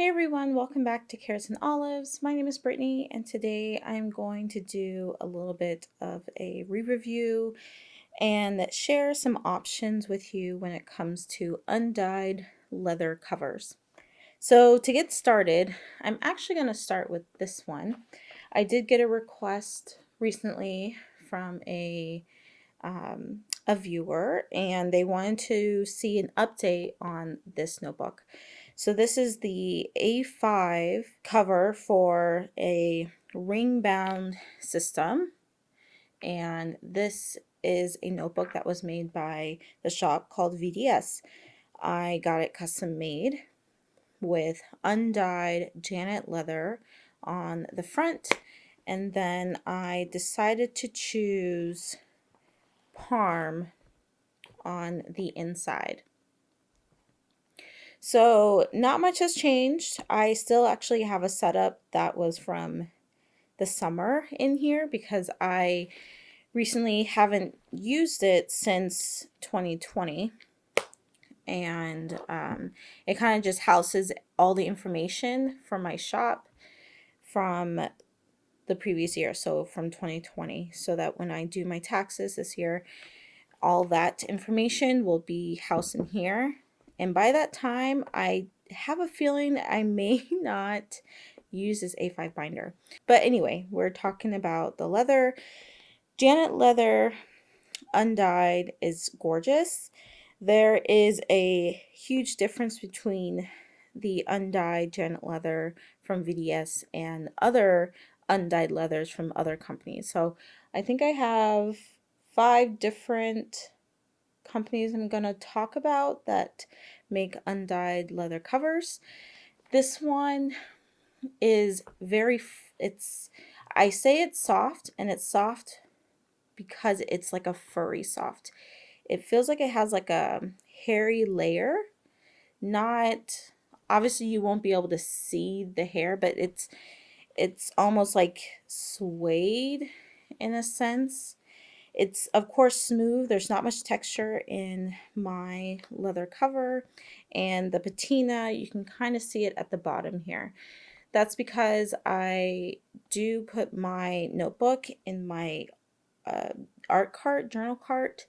Hey everyone, welcome back to Carrots and Olives. My name is Brittany, and today I'm going to do a little bit of a re-review and share some options with you when it comes to undyed leather covers. So to get started, I'm actually going to start with this one. I did get a request recently from a viewer, and they wanted to see an update on this notebook. So this is the A5 cover for a ring bound system, and this is a notebook that was made by the shop called VDS. I got it custom made with undyed Janet leather on the front, and then I decided to choose Parm on the inside. So not much has changed. I still actually have a setup that was from the summer in here because I recently haven't used it since 2020, and it kind of just houses all the information from my shop from the previous year, so from 2020, so that when I do my taxes this year, all that information will be housed in here. And by that time, I have a feeling I may not use this A5 binder. But anyway, we're talking about the leather. Janet leather undyed is gorgeous. There is a huge difference between the undyed Janet leather from VDS and other undyed leathers from other companies. So I think I have 5 different companies I'm going to talk about that make undyed leather covers. This one is I say it's soft, and it's soft because it's like a furry soft. It feels like it has like a hairy layer. Not obviously you won't be able to see the hair, but it's almost like suede in a sense. It's of course smooth. There's not much texture in my leather cover, and the patina, you can kind of see it at the bottom here. That's because I do put my notebook in my art cart, journal cart,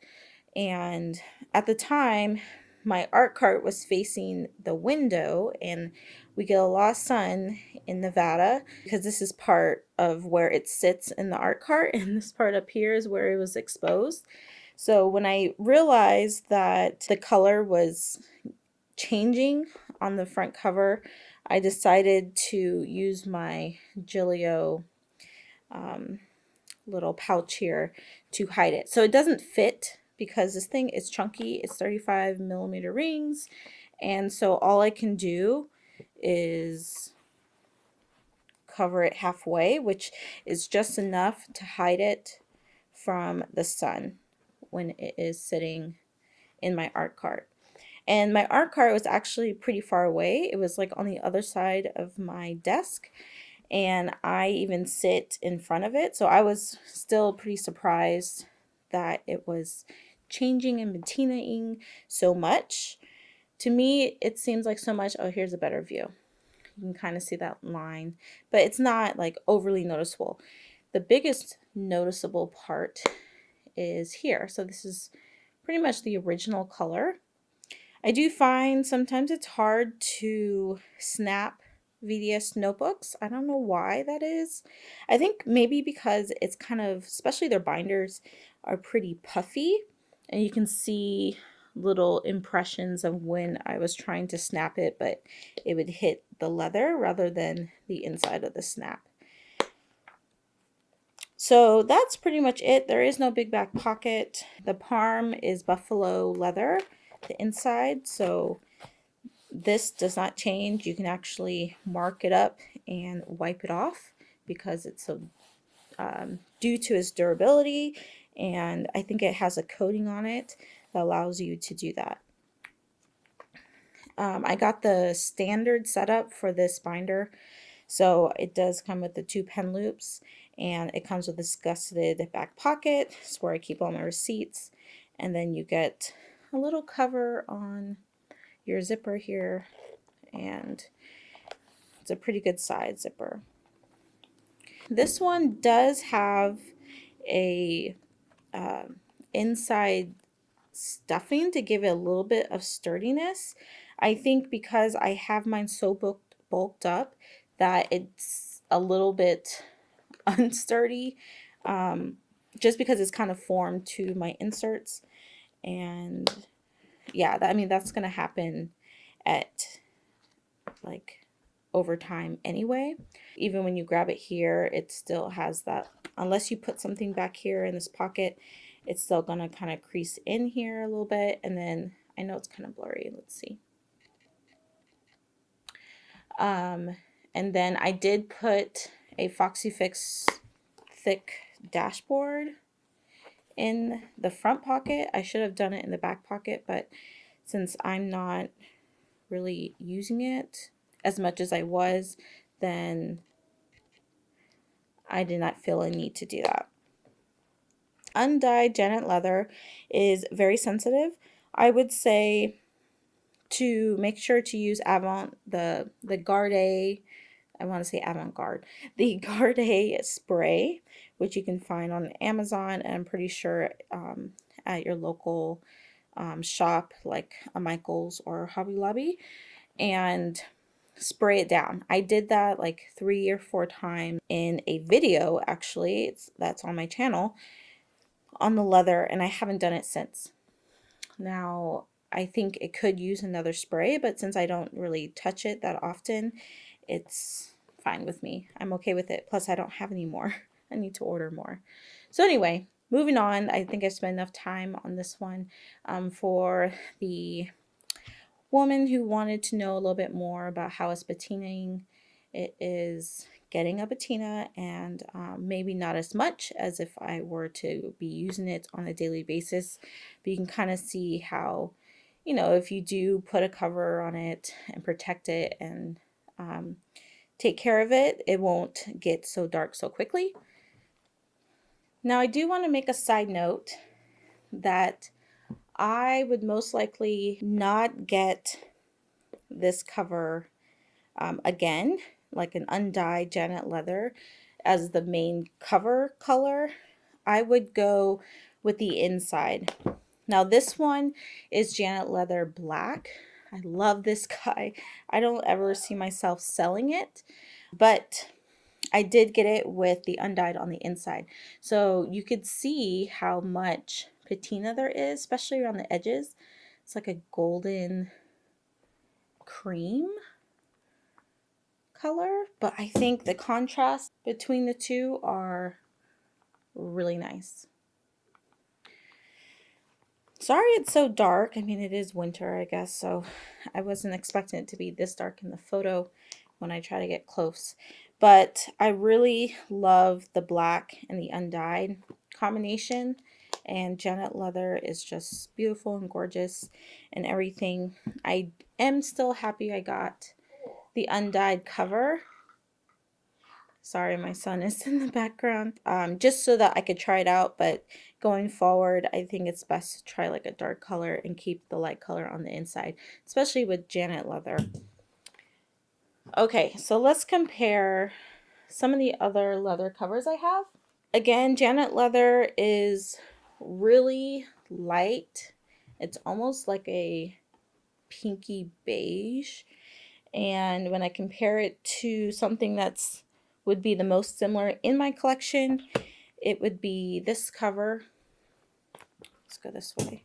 and at the time my art cart was facing the window, and we get a lot of sun in Nevada because this is part of where it sits in the art cart, and this part up here is where it was exposed. So when I realized that the color was changing on the front cover, I decided to use my Gillio little pouch here to hide it. So it doesn't fit because this thing is chunky. It's 35 millimeter rings, and so all I can do is cover it halfway, which is just enough to hide it from the sun when it is sitting in my art cart. And my art cart was actually pretty far away. It was like on the other side of my desk, and I even sit in front of it. So I was still pretty surprised that it was changing and patinaing so much. To me, it seems like so much. Oh, here's a better view. You can kind of see that line, but it's not like overly noticeable. The biggest noticeable part is here. So this is pretty much the original color. I do find sometimes it's hard to snap VDS notebooks. I don't know why that is. I think maybe because it's kind of, especially their binders are pretty puffy, and you can see little impressions of when I was trying to snap it, but it would hit the leather rather than the inside of the snap. So that's pretty much it. There is no big back pocket. The Parm is buffalo leather, the inside, so this does not change. You can actually mark it up and wipe it off because it's so due to its durability, and I think it has a coating on it that allows you to do that. I got the standard setup for this binder, so it does come with the 2 pen loops, and it comes with this gusseted back pocket. It's where I keep all my receipts, and then you get a little cover on your zipper here, and It's a pretty good side zipper. This one does have a inside stuffing to give it a little bit of sturdiness. I think because I have mine so bulked up that it's a little bit unsturdy, just because it's kind of formed to my inserts. And yeah, I mean, that's going to happen at like over time anyway. Even when you grab it here, it still has that, unless you put something back here in this pocket, it's still gonna kind of crease in here a little bit. And then I know it's kind of blurry, let's see. And then I did put a Foxy Fix thick dashboard in the front pocket. I should have done it in the back pocket, but since I'm not really using it as much as I was, then I did not feel a need to do that. Undyed Janet Leather is very sensitive. I would say to make sure to use the Garde, I want to say avant-garde, the Garde spray, which you can find on Amazon, and I'm pretty sure at your local shop like a Michael's or Hobby Lobby, and spray it down. I did that like 3 or 4 times in a video, actually. That's on my channel, on the leather, and I haven't done it since. Now, I think it could use another spray, but since I don't really touch it that often, it's fine with me. I'm okay with it. Plus, I don't have any more. I need to order more. So anyway, moving on. I think I spent enough time on this one. For the woman who wanted to know a little bit more about how it's patinaing, it is getting a patina, and maybe not as much as if I were to be using it on a daily basis, but you can kind of see how, you know, if you do put a cover on it and protect it and take care of it, it won't get so dark so quickly. Now, I do want to make a side note that I would most likely not get this cover again, like an undyed Janet Leather as the main cover color. I would go with the inside. Now this one is Janet Leather Black. I love this guy. I don't ever see myself selling it, but I did get it with the undyed on the inside. So you could see how much patina there is, especially around the edges. It's like a golden cream color, but I think the contrast between the two are really nice. Sorry it's so dark. I mean, it is winter, I guess, so I wasn't expecting it to be this dark in the photo when I try to get close. But I really love the black and the undyed combination, and Janet Leather is just beautiful and gorgeous and everything. I am still happy I got the undyed cover. Sorry, my son is in the background. Just so that I could try it out, but going forward, I think it's best to try like a dark color and keep the light color on the inside, especially with Janet Leather. Okay, so let's compare some of the other leather covers I have. Again, Janet Leather is really light. It's almost like a pinky beige. And when I compare it to something that's would be the most similar in my collection, it would be this cover. Let's go this way.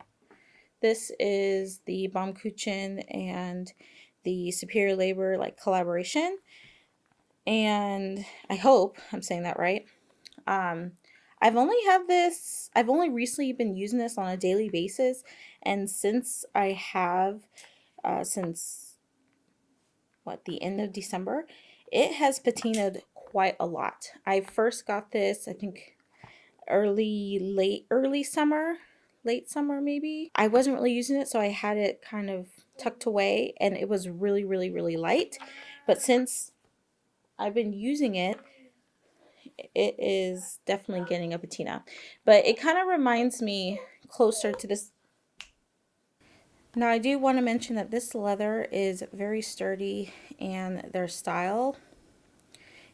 This is the Baum-kuchen and the Superior Labor like collaboration, and I hope I'm saying that right. I've only recently been using this on a daily basis, and since I have since the end of December, it has patinaed quite a lot. I first got this, I think, early summer, late summer maybe. I wasn't really using it, so I had it kind of tucked away, and it was really, really, really light. But since I've been using it, it is definitely getting a patina. But it kind of reminds me closer to this. Now I do want to mention that this leather is very sturdy and their style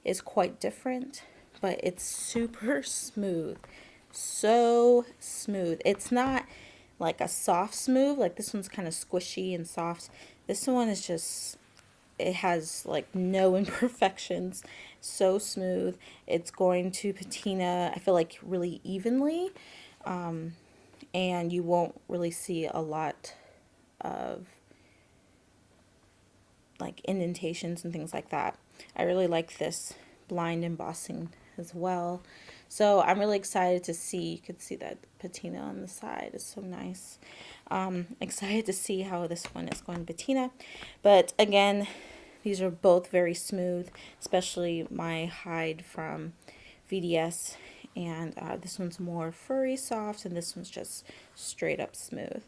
is quite different, but it's super smooth. So smooth. It's not like a soft smooth, like this one's kind of squishy and soft. This one is just, it has like no imperfections. So smooth. It's going to patina, I feel like, really evenly. And you won't really see a lot of like indentations and things like that. I really like this blind embossing as well. So I'm really excited to see, you can see that patina on the side is so nice. Excited to see how this one is going to patina. But again, these are both very smooth, especially my hide from VDS. And this one's more furry, soft, and this one's just straight up smooth.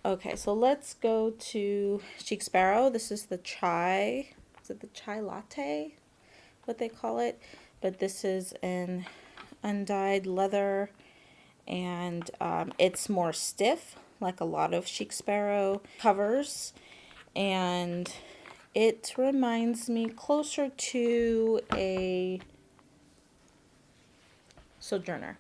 Okay, so let's go to Chic Sparrow. This is the chai, is it the chai latte, what they call it? But this is an undyed leather, and it's more stiff, like a lot of Chic Sparrow covers, and it reminds me closer to a Sojourner.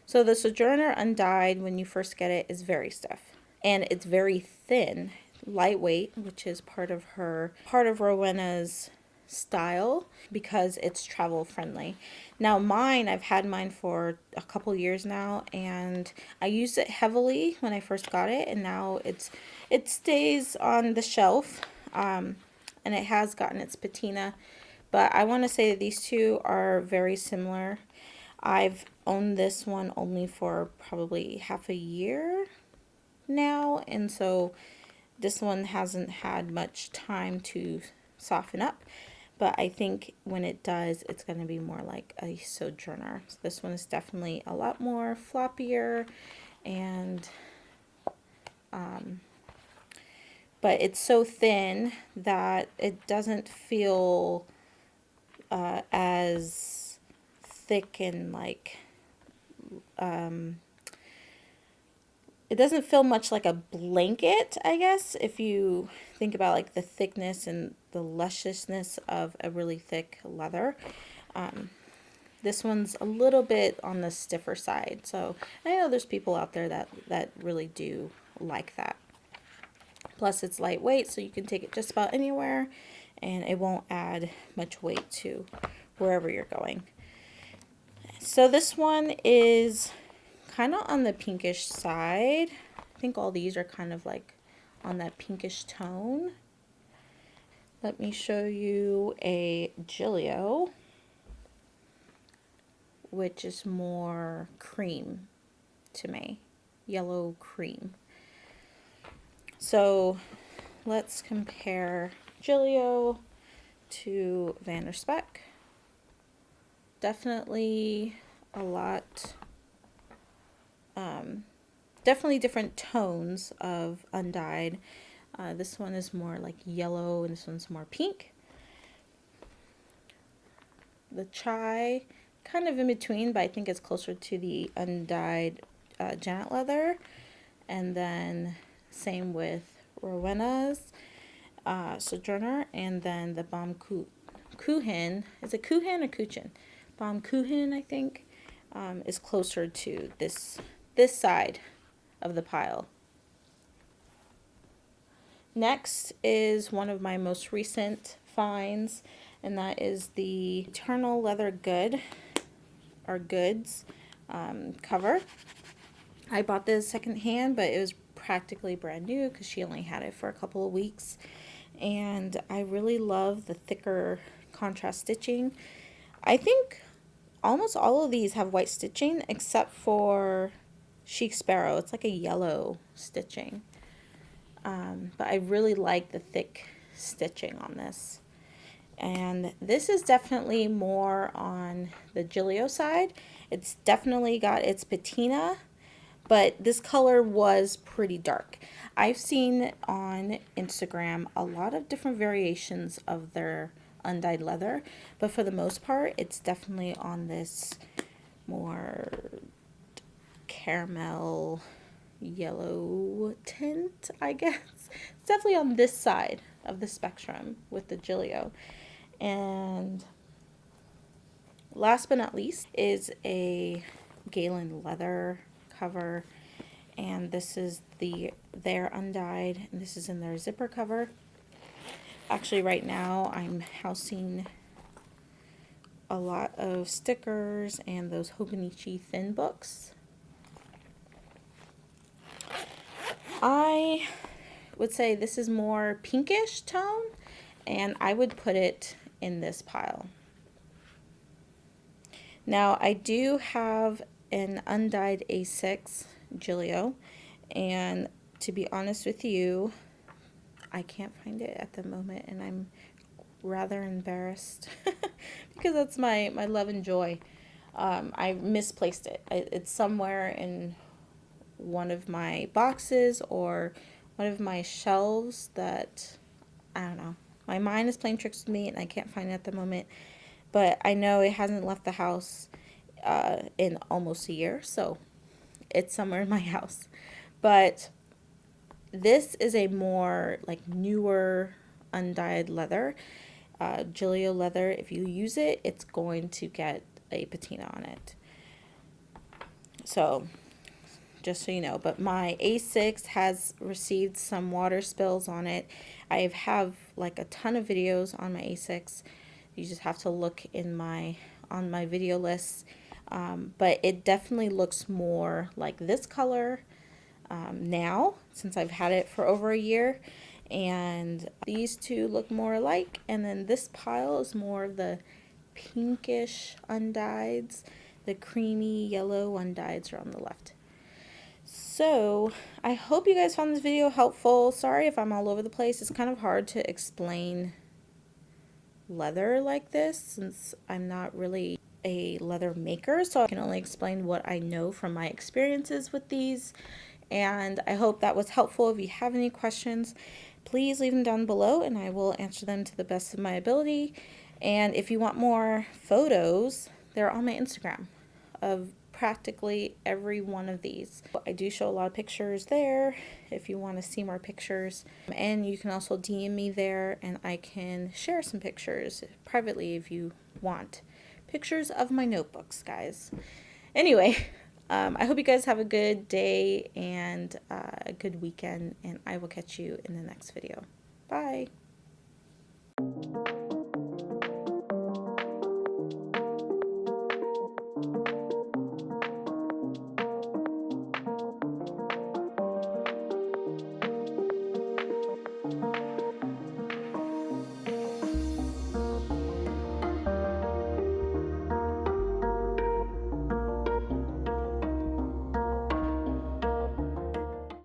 So the Sojourner undyed, when you first get it, is very stiff. And it's very thin, lightweight, which is part of Rowena's style because it's travel friendly. Now mine, I've had mine for a couple years now, and I used it heavily when I first got it, and now it stays on the shelf, and it has gotten its patina. But I want to say that these two are very similar. I've owned this one only for probably half a year now, and so this one hasn't had much time to soften up, but I think when it does, it's going to be more like a Sojourner. So this one is definitely a lot more floppier, and but it's so thin that it doesn't feel as thick and like it doesn't feel much like a blanket, I guess, if you think about like the thickness and the lusciousness of a really thick leather. This one's a little bit on the stiffer side, so I know there's people out there that really do like that. Plus it's lightweight, so you can take it just about anywhere, and it won't add much weight to wherever you're going. So this one is kind of on the pinkish side. I think all these are kind of like on that pinkish tone. Let me show you a Gillio, which is more cream to me, yellow cream. So let's compare Gillio to Vanderspek. Definitely a lot, definitely different tones of undyed. This one is more like yellow and this one's more pink. The chai, kind of in between, but I think it's closer to the undyed Janet Leather. And then same with Rowena's Sojourner, and then the Baum-kuchen. Is it Kuchen or Kuchen? Baum-kuchen, I think, is closer to this side of the pile. Next is one of my most recent finds, and that is the Eternel Leather Goods cover. I bought this secondhand, but it was practically brand new because she only had it for a couple of weeks. And I really love the thicker contrast stitching. I think almost all of these have white stitching except for Chic Sparrow. It's like a yellow stitching. But I really like the thick stitching on this. And this is definitely more on the Gillio side. It's definitely got its patina, but this color was pretty dark. I've seen on Instagram a lot of different variations of their undyed leather, but for the most part, it's definitely on this more caramel yellow tint, I guess. It's definitely on this side of the spectrum with the Gillio. And last but not least is a Galen Leather cover, and this is their Undyed, and this is in their zipper cover. Actually, right now I'm housing a lot of stickers and those Hobonichi thin books. I would say this is more pinkish tone, and I would put it in this pile. Now I do have an undyed A6 Gillio, and to be honest with you, I can't find it at the moment, and I'm rather embarrassed because that's my love and joy. I misplaced it. It's somewhere in one of my boxes or one of my shelves that, I don't know. My mind is playing tricks with me and I can't find it at the moment. But I know it hasn't left the house in almost a year, so it's somewhere in my house. But this is a more like newer undyed leather. Gillio leather, if you use it, it's going to get a patina on it. So just so you know, but my A6 has received some water spills on it. I have like a ton of videos on my A6. You just have to look in on my video list. But it definitely looks more like this color now, since I've had it for over a year. And these two look more alike. And then this pile is more of the pinkish undyeds. The creamy yellow undyeds are on the left. So I hope you guys found this video helpful. Sorry if I'm all over the place. It's kind of hard to explain leather like this since I'm not really a leather maker, so I can only explain what I know from my experiences with these. And I hope that was helpful. If you have any questions, please leave them down below and I will answer them to the best of my ability. And if you want more photos, they're on my Instagram of practically every one of these. I do show a lot of pictures there if you want to see more pictures. And you can also DM me there and I can share some pictures privately if you want. Pictures of my notebooks, guys. Anyway, I hope you guys have a good day and a good weekend, and I will catch you in the next video. Bye.